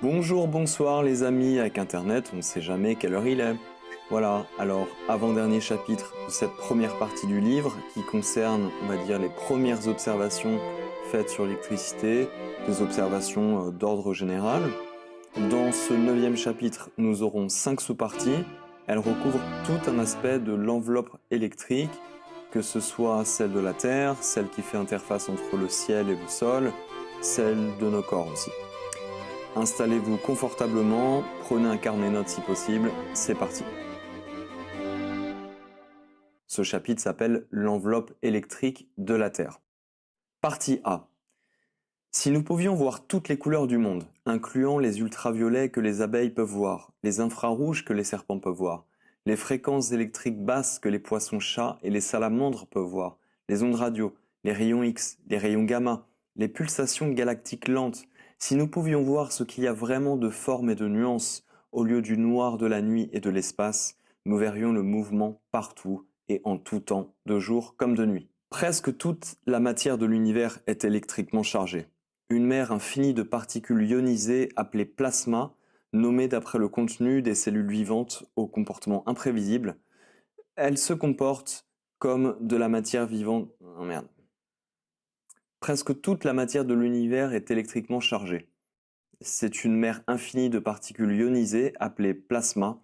Bonjour, bonsoir les amis, avec Internet, on ne sait jamais quelle heure il est. Voilà, alors avant-dernier chapitre de cette première partie du livre qui concerne, on va dire, les premières observations faites sur l'électricité, des observations d'ordre général. Dans ce 9e chapitre, nous aurons 5 sous-parties. Elles recouvrent tout un aspect de l'enveloppe électrique, que ce soit celle de la Terre, celle qui fait interface entre le ciel et le sol, celle de nos corps aussi. Installez-vous confortablement, prenez un carnet notes si possible, c'est parti. Ce chapitre s'appelle l'enveloppe électrique de la Terre. Partie A. Si nous pouvions voir toutes les couleurs du monde, incluant les ultraviolets que les abeilles peuvent voir, les infrarouges que les serpents peuvent voir, les fréquences électriques basses que les poissons-chats et les salamandres peuvent voir, les ondes radio, les rayons X, les rayons gamma, les pulsations galactiques lentes, si nous pouvions voir ce qu'il y a vraiment de formes et de nuances au lieu du noir de la nuit et de l'espace, nous verrions le mouvement partout et en tout temps, de jour comme de nuit. Presque toute la matière de l'univers est électriquement chargée. Une mer infinie de particules ionisées appelées plasma, nommées d'après le contenu des cellules vivantes au comportement imprévisible. Elle se comporte comme de la matière vivante. Oh merde. Presque toute la matière de l'univers est électriquement chargée. C'est une mer infinie de particules ionisées appelées plasma,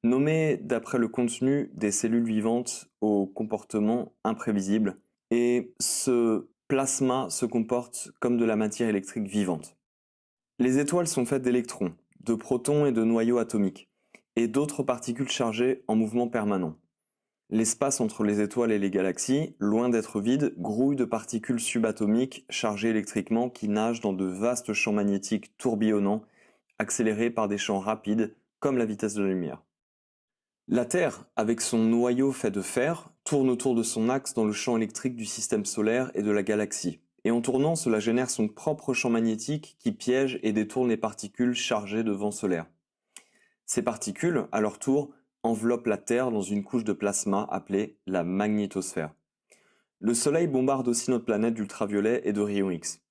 nommées d'après le contenu des cellules vivantes au comportement imprévisible. Et ce plasma se comporte comme de la matière électrique vivante. Les étoiles sont faites d'électrons, de protons et de noyaux atomiques, et d'autres particules chargées en mouvement permanent. L'espace entre les étoiles et les galaxies, loin d'être vide, grouille de particules subatomiques chargées électriquement qui nagent dans de vastes champs magnétiques tourbillonnants, accélérés par des champs rapides, comme la vitesse de la lumière. La Terre, avec son noyau fait de fer, tourne autour de son axe dans le champ électrique du système solaire et de la galaxie. Et en tournant, cela génère son propre champ magnétique qui piège et détourne les particules chargées de vent solaire. Ces particules, à leur tour, enveloppent la Terre dans une couche de plasma appelée la magnétosphère. Le Soleil bombarde aussi notre planète d'ultraviolets et de rayons X.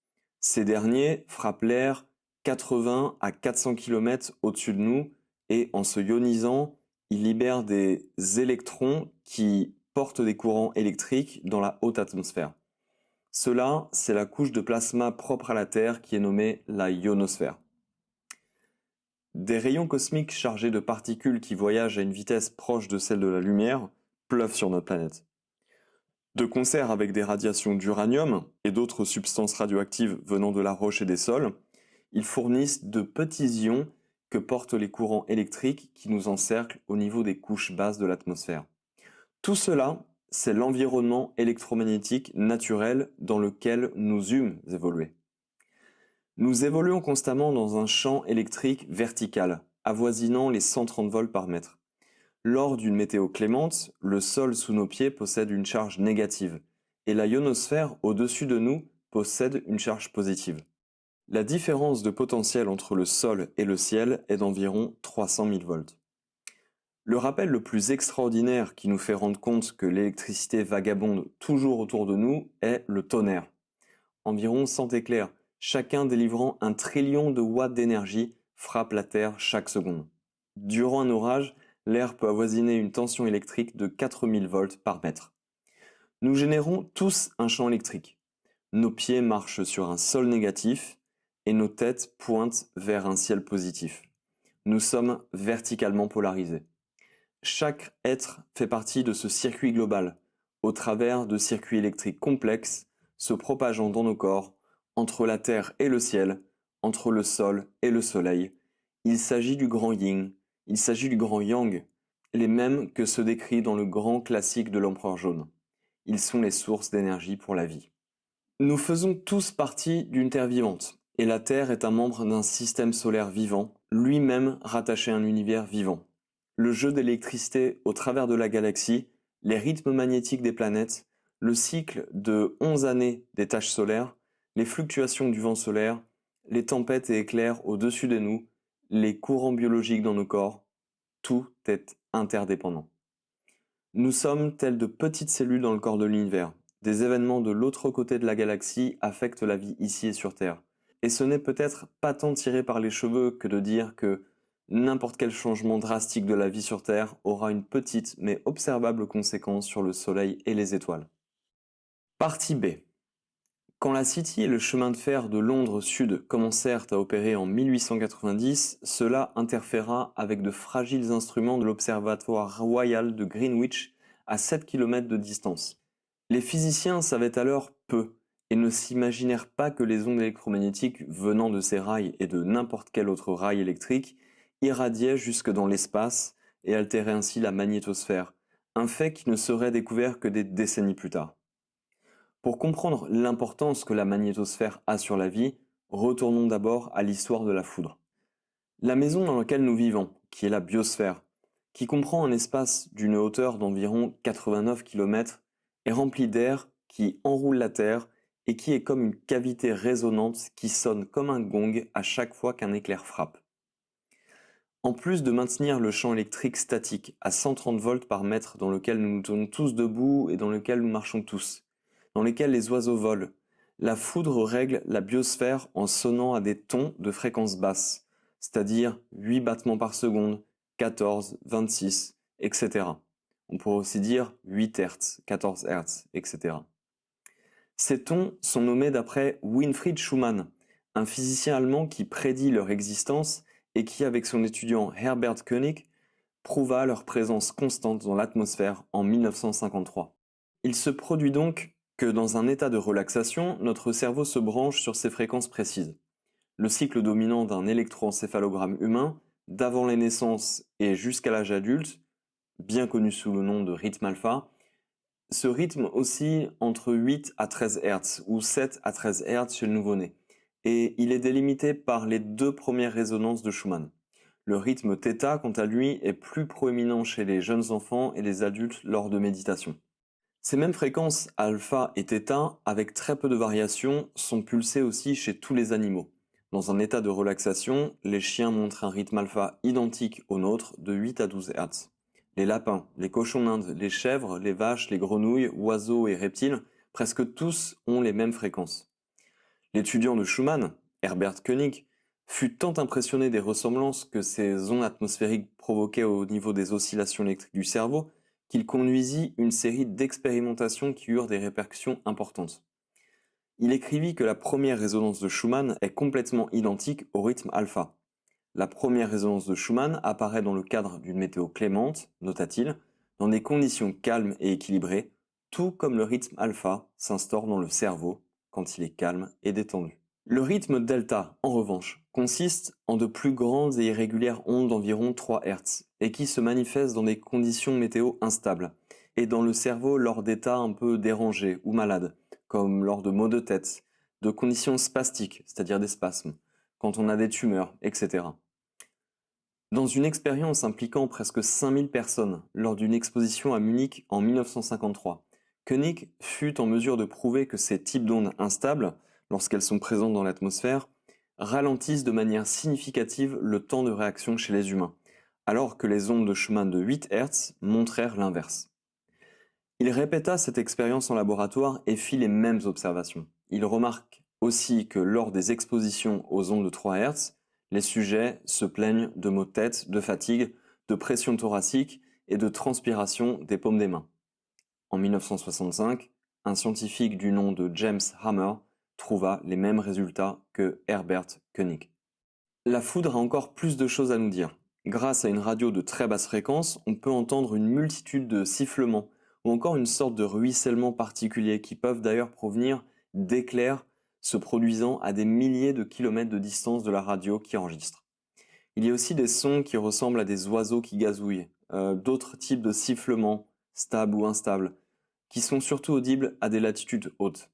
Ces derniers frappent l'air 80 à 400 km au-dessus de nous et en se ionisant, ils libèrent des électrons qui portent des courants électriques dans la haute atmosphère. Cela, c'est la couche de plasma propre à la Terre qui est nommée la ionosphère. Des rayons cosmiques chargés de particules qui voyagent à une vitesse proche de celle de la lumière pleuvent sur notre planète. De concert avec des radiations d'uranium et d'autres substances radioactives venant de la roche et des sols, ils fournissent de petits ions que portent les courants électriques qui nous encerclent au niveau des couches basses de l'atmosphère. Tout cela, c'est l'environnement électromagnétique naturel dans lequel nous eûmes évolué. Nous évoluons constamment dans un champ électrique vertical, avoisinant les 130 volts par mètre. Lors d'une météo clémente, le sol sous nos pieds possède une charge négative, et la ionosphère au-dessus de nous possède une charge positive. La différence de potentiel entre le sol et le ciel est d'environ 300 000 volts. Le rappel le plus extraordinaire qui nous fait rendre compte que l'électricité vagabonde toujours autour de nous est le tonnerre. Environ 100 éclairs, chacun délivrant 1 trillion de watts d'énergie, frappent la Terre chaque seconde. Durant un orage, l'air peut avoisiner une tension électrique de 4000 volts par mètre. Nous générons tous un champ électrique. Nos pieds marchent sur un sol négatif et nos têtes pointent vers un ciel positif. Nous sommes verticalement polarisés. Chaque être fait partie de ce circuit global, au travers de circuits électriques complexes se propageant dans nos corps, entre la terre et le ciel, entre le sol et le soleil. Il s'agit du grand yin, il s'agit du grand yang, les mêmes que ceux décrits dans le grand classique de l'Empereur jaune. Ils sont les sources d'énergie pour la vie. Nous faisons tous partie d'une Terre vivante, et la Terre est un membre d'un système solaire vivant, lui-même rattaché à un univers vivant. Le jeu d'électricité au travers de la galaxie, les rythmes magnétiques des planètes, le cycle de 11 années des taches solaires, les fluctuations du vent solaire, les tempêtes et éclairs au-dessus de nous, les courants biologiques dans nos corps, tout est interdépendant. Nous sommes tels de petites cellules dans le corps de l'univers. Des événements de l'autre côté de la galaxie affectent la vie ici et sur Terre. Et ce n'est peut-être pas tant tiré par les cheveux que de dire que n'importe quel changement drastique de la vie sur Terre aura une petite mais observable conséquence sur le Soleil et les étoiles. Partie B. Quand la City et le chemin de fer de Londres Sud commencèrent à opérer en 1890, cela interféra avec de fragiles instruments de l'Observatoire royal de Greenwich à 7 km de distance. Les physiciens savaient alors peu et ne s'imaginèrent pas que les ondes électromagnétiques venant de ces rails et de n'importe quel autre rail électrique irradiaient jusque dans l'espace et altéraient ainsi la magnétosphère, un fait qui ne serait découvert que des décennies plus tard. Pour comprendre l'importance que la magnétosphère a sur la vie, retournons d'abord à l'histoire de la foudre. La maison dans laquelle nous vivons, qui est la biosphère, qui comprend un espace d'une hauteur d'environ 89 km, est remplie d'air qui enroule la Terre et qui est comme une cavité résonante qui sonne comme un gong à chaque fois qu'un éclair frappe. En plus de maintenir le champ électrique statique à 130 volts par mètre dans lequel nous nous tenons tous debout et dans lequel nous marchons tous, dans lesquels les oiseaux volent, la foudre règle la biosphère en sonnant à des tons de fréquence basse, c'est-à-dire 8 battements par seconde, 14, 26, etc. On pourrait aussi dire 8 Hz, 14 Hz, etc. Ces tons sont nommés d'après Winfried Schumann, un physicien allemand qui prédit leur existence et qui, avec son étudiant Herbert König, prouva leur présence constante dans l'atmosphère en 1953. Il se produit donc que dans un état de relaxation, notre cerveau se branche sur ces fréquences précises. Le cycle dominant d'un électroencéphalogramme humain, d'avant les naissances et jusqu'à l'âge adulte, bien connu sous le nom de rythme alpha, ce rythme oscille entre 8 à 13 Hz ou 7 à 13 Hz chez le nouveau-né, et il est délimité par les deux premières résonances de Schumann. Le rythme θ, quant à lui, est plus proéminent chez les jeunes enfants et les adultes lors de méditation. Ces mêmes fréquences alpha et θ, avec très peu de variations, sont pulsées aussi chez tous les animaux. Dans un état de relaxation, les chiens montrent un rythme alpha identique au nôtre de 8 à 12 Hz. Les lapins, les cochons d'Inde, les chèvres, les vaches, les grenouilles, oiseaux et reptiles, presque tous ont les mêmes fréquences. L'étudiant de Schumann, Herbert König, fut tant impressionné des ressemblances que ces ondes atmosphériques provoquaient au niveau des oscillations électriques du cerveau qu'il conduisit une série d'expérimentations qui eurent des répercussions importantes. Il écrivit que la première résonance de Schumann est complètement identique au rythme alpha. La première résonance de Schumann apparaît dans le cadre d'une météo clémente, nota-t-il, dans des conditions calmes et équilibrées, tout comme le rythme alpha s'instaure dans le cerveau quand il est calme et détendu. Le rythme delta, en revanche, consiste en de plus grandes et irrégulières ondes d'environ 3 Hz et qui se manifestent dans des conditions météo instables et dans le cerveau lors d'états un peu dérangés ou malades, comme lors de maux de tête, de conditions spastiques, c'est-à-dire des spasmes, quand on a des tumeurs, etc. Dans une expérience impliquant presque 5000 personnes lors d'une exposition à Munich en 1953, Koenig fut en mesure de prouver que ces types d'ondes instables, lorsqu'elles sont présentes dans l'atmosphère, ralentissent de manière significative le temps de réaction chez les humains, alors que les ondes de Schumann de 8 Hz montrèrent l'inverse. Il répéta cette expérience en laboratoire et fit les mêmes observations. Il remarque aussi que lors des expositions aux ondes de 3 Hz, les sujets se plaignent de maux de tête, de fatigue, de pression thoracique et de transpiration des paumes des mains. En 1965, un scientifique du nom de James Hammer trouva les mêmes résultats que Herbert König. La foudre a encore plus de choses à nous dire. Grâce à une radio de très basse fréquence, on peut entendre une multitude de sifflements ou encore une sorte de ruissellement particulier qui peuvent d'ailleurs provenir d'éclairs se produisant à des milliers de kilomètres de distance de la radio qui enregistre. Il y a aussi des sons qui ressemblent à des oiseaux qui gazouillent, d'autres types de sifflements, stables ou instables, qui sont surtout audibles à des latitudes hautes.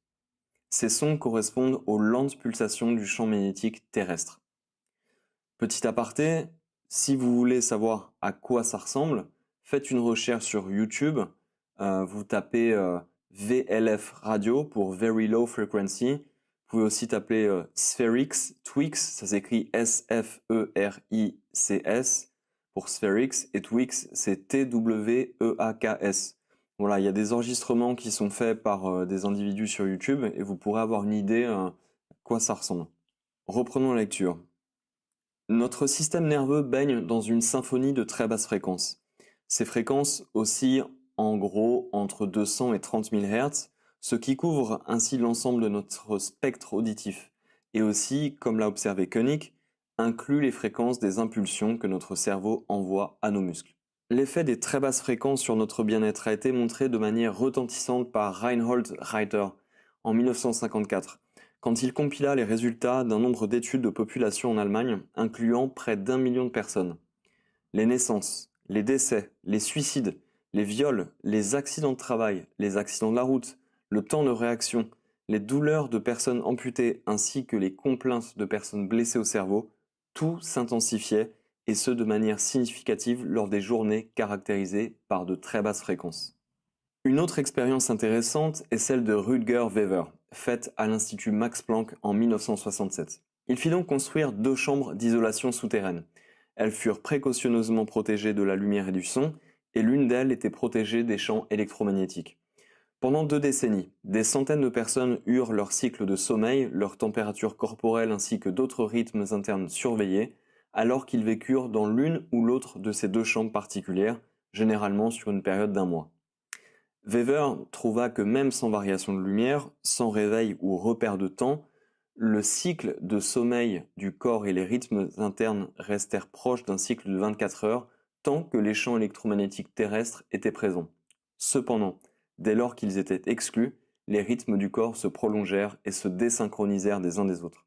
Ces sons correspondent aux lentes pulsations du champ magnétique terrestre. Petit aparté, si vous voulez savoir à quoi ça ressemble, faites une recherche sur YouTube, vous tapez VLF Radio pour Very Low Frequency. Vous pouvez aussi taper Spherix, Twix, ça s'écrit S-F-E-R-I-C-S pour Spherix, et Twix c'est T-W-E-A-K-S. Voilà, il y a des enregistrements qui sont faits par des individus sur YouTube et vous pourrez avoir une idée à quoi ça ressemble. Reprenons la lecture. Notre système nerveux baigne dans une symphonie de très basses fréquences. Ces fréquences oscillent en gros entre 200 et 30 000 Hz, ce qui couvre ainsi l'ensemble de notre spectre auditif, et aussi, comme l'a observé Koenig, inclut les fréquences des impulsions que notre cerveau envoie à nos muscles. L'effet des très basses fréquences sur notre bien-être a été montré de manière retentissante par Reinhold Reiter en 1954, quand il compila les résultats d'un nombre d'études de population en Allemagne, incluant près d'1 million de personnes. Les naissances, les décès, les suicides, les viols, les accidents de travail, les accidents de la route, le temps de réaction, les douleurs de personnes amputées ainsi que les complaintes de personnes blessées au cerveau, tout s'intensifiait, et ce de manière significative lors des journées caractérisées par de très basses fréquences. Une autre expérience intéressante est celle de Rutger Wever, faite à l'Institut Max Planck en 1967. Il fit donc construire 2 chambres d'isolation souterraine. Elles furent précautionneusement protégées de la lumière et du son, et l'une d'elles était protégée des champs électromagnétiques. Pendant 2 décennies, des centaines de personnes eurent leur cycle de sommeil, leur température corporelle ainsi que d'autres rythmes internes surveillés, alors qu'ils vécurent dans l'une ou l'autre de ces 2 chambres particulières, généralement sur une période d'1 mois. Wever trouva que même sans variation de lumière, sans réveil ou repère de temps, le cycle de sommeil du corps et les rythmes internes restèrent proches d'un cycle de 24 heures tant que les champs électromagnétiques terrestres étaient présents. Cependant, dès lors qu'ils étaient exclus, les rythmes du corps se prolongèrent et se désynchronisèrent des uns des autres.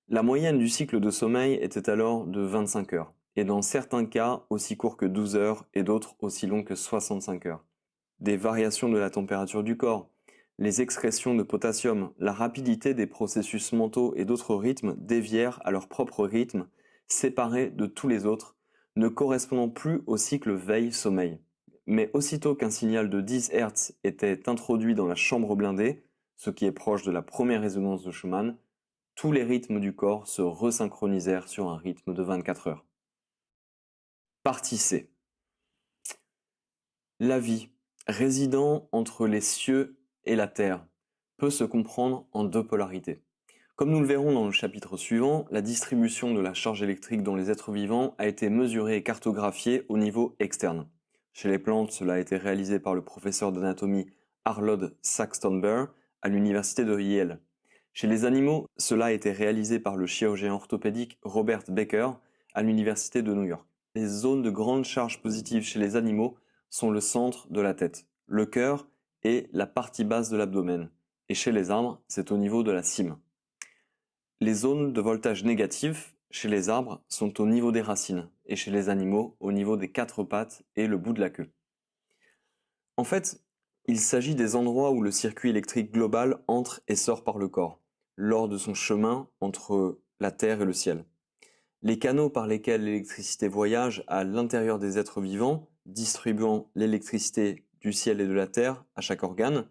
La moyenne du cycle de sommeil était alors de 25 heures, et dans certains cas aussi court que 12 heures et d'autres aussi long que 65 heures. Des variations de la température du corps, les excrétions de potassium, la rapidité des processus mentaux et d'autres rythmes dévièrent à leur propre rythme, séparés de tous les autres, ne correspondant plus au cycle veille-sommeil. Mais aussitôt qu'un signal de 10 Hz était introduit dans la chambre blindée, ce qui est proche de la première résonance de Schumann, tous les rythmes du corps se resynchronisèrent sur un rythme de 24 heures. Partie C. La vie, résidant entre les cieux et la terre, peut se comprendre en 2 polarités. Comme nous le verrons dans le chapitre suivant, la distribution de la charge électrique dans les êtres vivants a été mesurée et cartographiée au niveau externe. Chez les plantes, cela a été réalisé par le professeur d'anatomie Arnold Saxton-Burr à l'université de Yale. Chez les animaux, cela a été réalisé par le chirurgien orthopédique Robert Baker à l'université de New York. Les zones de grande charge positive chez les animaux sont le centre de la tête, le cœur et la partie basse de l'abdomen, et chez les arbres, c'est au niveau de la cime. Les zones de voltage négatif chez les arbres sont au niveau des racines, et chez les animaux au niveau des 4 pattes et le bout de la queue. En fait, il s'agit des endroits où le circuit électrique global entre et sort par le corps, lors de son chemin entre la terre et le ciel. Les canaux par lesquels l'électricité voyage à l'intérieur des êtres vivants, distribuant l'électricité du ciel et de la terre à chaque organe,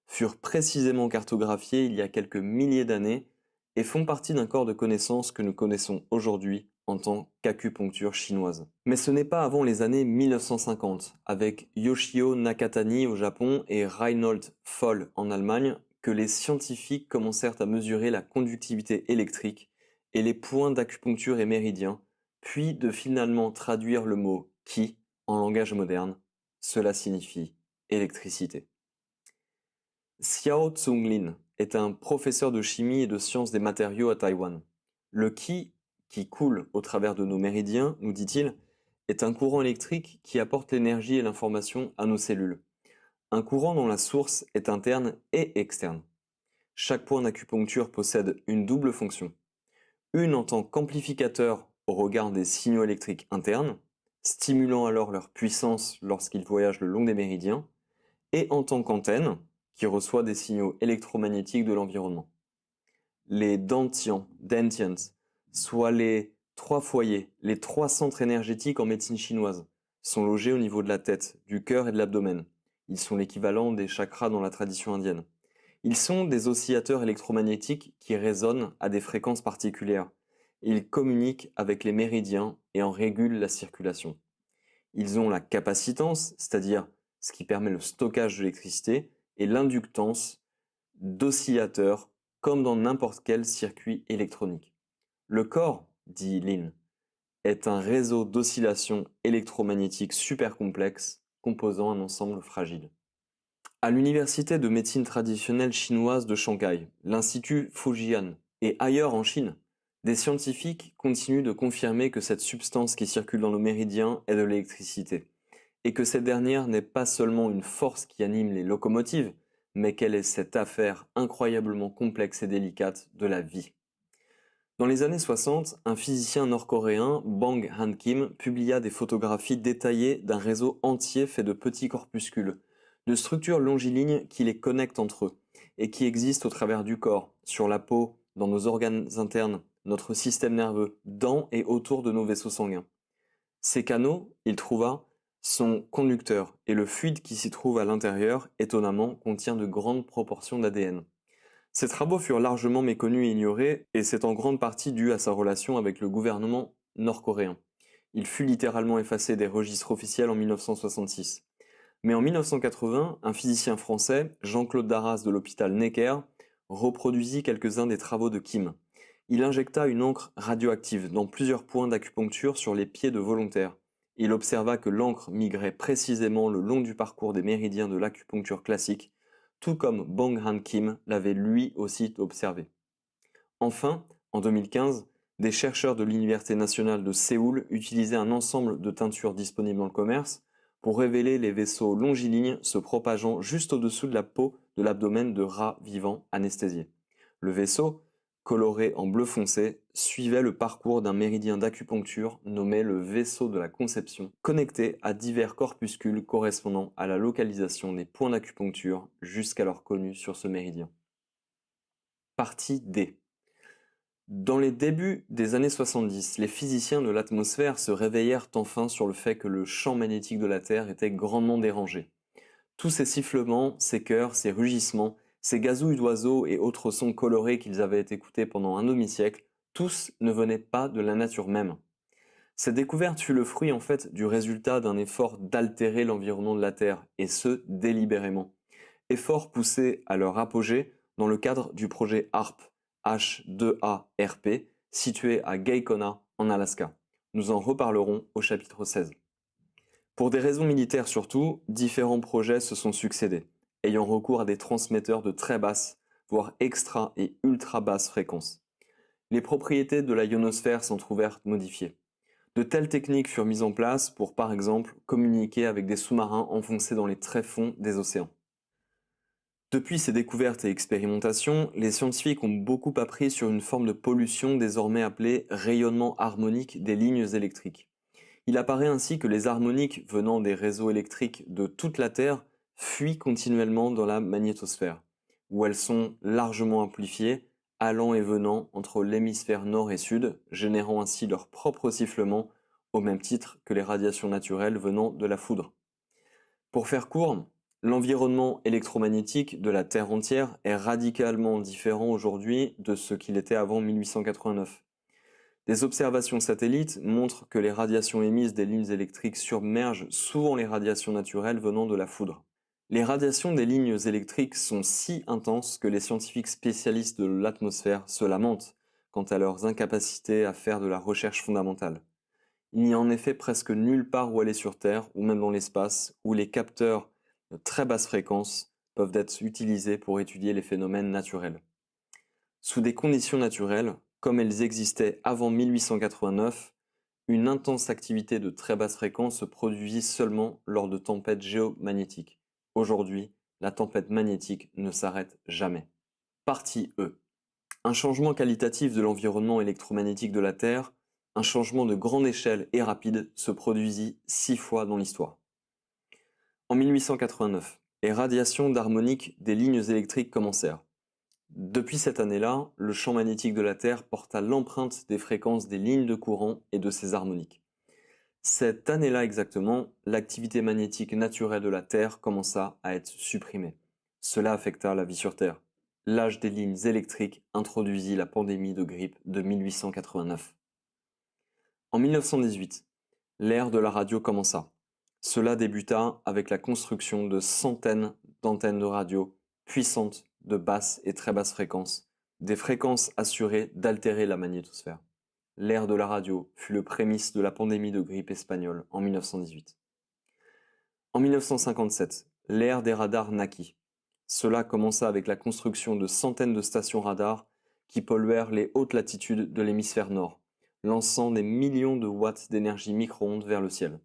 furent précisément cartographiés il y a quelques milliers d'années et font partie d'un corps de connaissances que nous connaissons aujourd'hui en tant qu'acupuncture chinoise. Mais ce n'est pas avant les années 1950, avec Yoshio Nakatani au Japon et Reinhold Voll en Allemagne, que les scientifiques commencèrent à mesurer la conductivité électrique et les points d'acupuncture et méridiens, puis de finalement traduire le mot qi en langage moderne. Cela signifie électricité. Xiao Zhonglin est un professeur de chimie et de sciences des matériaux à Taïwan. Le qi, qui coule au travers de nos méridiens, nous dit-il, est un courant électrique qui apporte l'énergie et l'information à nos cellules. Un courant dont la source est interne et externe. Chaque point d'acupuncture possède une double fonction. Une en tant qu'amplificateur au regard des signaux électriques internes, stimulant alors leur puissance lorsqu'ils voyagent le long des méridiens, et en tant qu'antenne, qui reçoit des signaux électromagnétiques de l'environnement. Les dantians, soit les 3 foyers, les 3 centres énergétiques en médecine chinoise, sont logés au niveau de la tête, du cœur et de l'abdomen. Ils sont l'équivalent des chakras dans la tradition indienne. Ils sont des oscillateurs électromagnétiques qui résonnent à des fréquences particulières. Ils communiquent avec les méridiens et en régulent la circulation. Ils ont la capacitance, c'est-à-dire ce qui permet le stockage de l'électricité, et l'inductance d'oscillateurs comme dans n'importe quel circuit électronique. Le corps, dit Lin, est un réseau d'oscillations électromagnétiques super complexes composant un ensemble fragile. À l'université de médecine traditionnelle chinoise de Shanghai, l'Institut Fujian, et ailleurs en Chine, des scientifiques continuent de confirmer que cette substance qui circule dans nos méridiens est de l'électricité, et que cette dernière n'est pas seulement une force qui anime les locomotives, mais qu'elle est cette affaire incroyablement complexe et délicate de la vie. Dans les années 60, un physicien nord-coréen, Bang Han-kim, publia des photographies détaillées d'un réseau entier fait de petits corpuscules, de structures longilignes qui les connectent entre eux, et qui existent au travers du corps, sur la peau, dans nos organes internes, notre système nerveux, dans et autour de nos vaisseaux sanguins. Ces canaux, il trouva, sont conducteurs, et le fluide qui s'y trouve à l'intérieur, étonnamment, contient de grandes proportions d'ADN. Ces travaux furent largement méconnus et ignorés, et c'est en grande partie dû à sa relation avec le gouvernement nord-coréen. Il fut littéralement effacé des registres officiels en 1966. Mais en 1980, un physicien français, Jean-Claude Darras de l'hôpital Necker, reproduisit quelques-uns des travaux de Kim. Il injecta une encre radioactive dans plusieurs points d'acupuncture sur les pieds de volontaires. Il observa que l'encre migrait précisément le long du parcours des méridiens de l'acupuncture classique, tout comme Bang Han-kim l'avait lui aussi observé. Enfin, en 2015, des chercheurs de l'Université nationale de Séoul utilisaient un ensemble de teintures disponibles dans le commerce pour révéler les vaisseaux longilignes se propageant juste au-dessous de la peau de l'abdomen de rats vivants anesthésiés. Le vaisseau, coloré en bleu foncé, suivait le parcours d'un méridien d'acupuncture nommé le vaisseau de la conception, connecté à divers corpuscules correspondant à la localisation des points d'acupuncture jusqu'alors connus sur ce méridien. Partie D. Dans les débuts des années 70, les physiciens de l'atmosphère se réveillèrent enfin sur le fait que le champ magnétique de la Terre était grandement dérangé. Tous ces sifflements, ces chœurs, ces rugissements, ces gazouilles d'oiseaux et autres sons colorés qu'ils avaient écoutés pendant un demi-siècle, tous ne venaient pas de la nature même. Cette découverte fut le fruit en fait du résultat d'un effort d'altérer l'environnement de la Terre, et ce délibérément. Effort poussé à leur apogée dans le cadre du projet HARP, H2ARP, situé à Guycona, en Alaska. Nous en reparlerons au chapitre 16. Pour des raisons militaires surtout, différents projets se sont succédés, ayant recours à des transmetteurs de très basse, voire extra et ultra basse fréquence. Les propriétés de la ionosphère s'en trouvèrent modifiées. De telles techniques furent mises en place pour, par exemple, communiquer avec des sous-marins enfoncés dans les tréfonds des océans. Depuis ces découvertes et expérimentations, les scientifiques ont beaucoup appris sur une forme de pollution désormais appelée rayonnement harmonique des lignes électriques. Il apparaît ainsi que les harmoniques venant des réseaux électriques de toute la Terre fuient continuellement dans la magnétosphère, où elles sont largement amplifiées, allant et venant entre l'hémisphère nord et sud, générant ainsi leur propre sifflement, au même titre que les radiations naturelles venant de la foudre. Pour faire court, l'environnement électromagnétique de la Terre entière est radicalement différent aujourd'hui de ce qu'il était avant 1889. Des observations satellites montrent que les radiations émises des lignes électriques submergent souvent les radiations naturelles venant de la foudre. Les radiations des lignes électriques sont si intenses que les scientifiques spécialistes de l'atmosphère se lamentent quant à leurs incapacités à faire de la recherche fondamentale. Il n'y a en effet presque nulle part où aller sur Terre, ou même dans l'espace, où les capteurs de très basse fréquence peuvent être utilisés pour étudier les phénomènes naturels. Sous des conditions naturelles, comme elles existaient avant 1889, une intense activité de très basse fréquence se produisit seulement lors de tempêtes géomagnétiques. Aujourd'hui, la tempête magnétique ne s'arrête jamais. Partie E. Un changement qualitatif de l'environnement électromagnétique de la Terre, un changement de grande échelle et rapide, se produisit 6 fois dans l'histoire. En 1889, les radiations d'harmonique des lignes électriques commencèrent. Depuis cette année-là, le champ magnétique de la Terre porta l'empreinte des fréquences des lignes de courant et de ses harmoniques. Cette année-là exactement, l'activité magnétique naturelle de la Terre commença à être supprimée. Cela affecta la vie sur Terre. L'âge des lignes électriques introduisit la pandémie de grippe de 1889. En 1918, l'ère de la radio commença. Cela débuta avec la construction de centaines d'antennes de radio puissantes de basse et très basse fréquences, des fréquences assurées d'altérer la magnétosphère. l'ère de la radio fut le prémisse de la pandémie de grippe espagnole en 1918. En 1957, l'ère des radars naquit. Cela commença avec la construction de centaines de stations radars qui polluèrent les hautes latitudes de l'hémisphère nord, lançant des millions de watts d'énergie micro-ondes vers le ciel.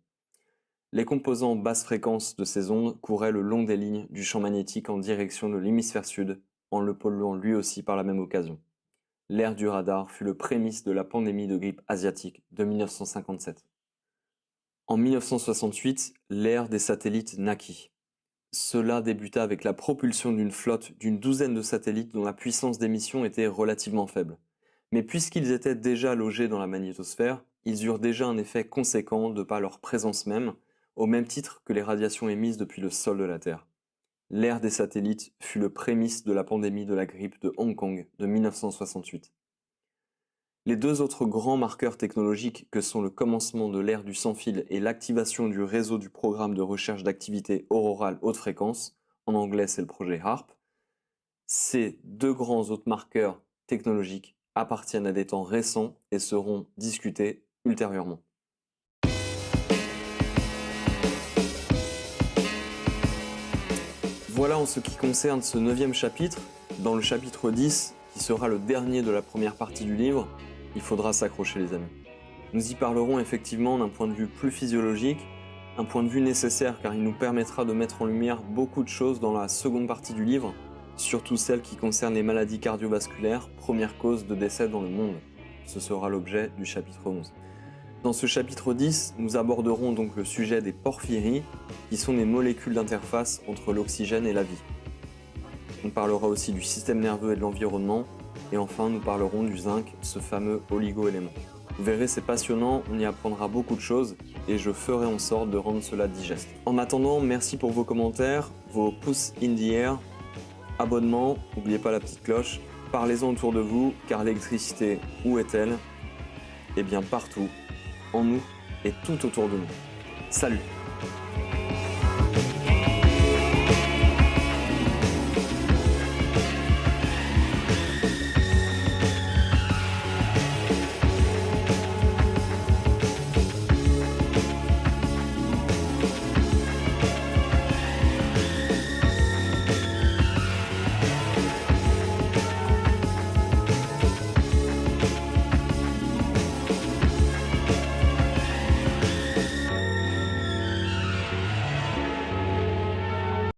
Les composants basse fréquence de ces ondes couraient le long des lignes du champ magnétique en direction de l'hémisphère sud, en le polluant lui aussi par la même occasion. L'ère du radar fut le prémisse de la pandémie de grippe asiatique de 1957. En 1968, l'ère des satellites naquit. Cela débuta avec la propulsion d'une flotte d'une douzaine de satellites dont la puissance d'émission était relativement faible. Mais puisqu'ils étaient déjà logés dans la magnétosphère, ils eurent déjà un effet conséquent de par leur présence même, au même titre que les radiations émises depuis le sol de la Terre. L'ère des satellites fut le prémisse de la pandémie de la grippe de Hong Kong de 1968. Les deux autres grands marqueurs technologiques que sont le commencement de l'ère du sans-fil et l'activation du réseau du programme de recherche d'activité aurorale haute fréquence, en anglais c'est le projet HARP, ces deux grands autres marqueurs technologiques appartiennent à des temps récents et seront discutés ultérieurement. Voilà en ce qui concerne ce 9e chapitre. Dans le chapitre 10, qui sera le dernier de la première partie du livre, il faudra s'accrocher les amis. Nous y parlerons effectivement d'un point de vue plus physiologique, un point de vue nécessaire car il nous permettra de mettre en lumière beaucoup de choses dans la seconde partie du livre, surtout celles qui concernent les maladies cardiovasculaires, première cause de décès dans le monde. Ce sera l'objet du chapitre 11. Dans ce chapitre 10, nous aborderons donc le sujet des porphyries, qui sont des molécules d'interface entre l'oxygène et la vie. On parlera aussi du système nerveux et de l'environnement, et enfin nous parlerons du zinc, ce fameux oligo-élément. Vous verrez, c'est passionnant, on y apprendra beaucoup de choses, et je ferai en sorte de rendre cela digeste. En attendant, merci pour vos commentaires, vos pouces in the air, abonnement, n'oubliez pas la petite cloche, parlez-en autour de vous, car l'électricité, où est-elle? Eh bien partout, en nous et tout autour de nous. Salut!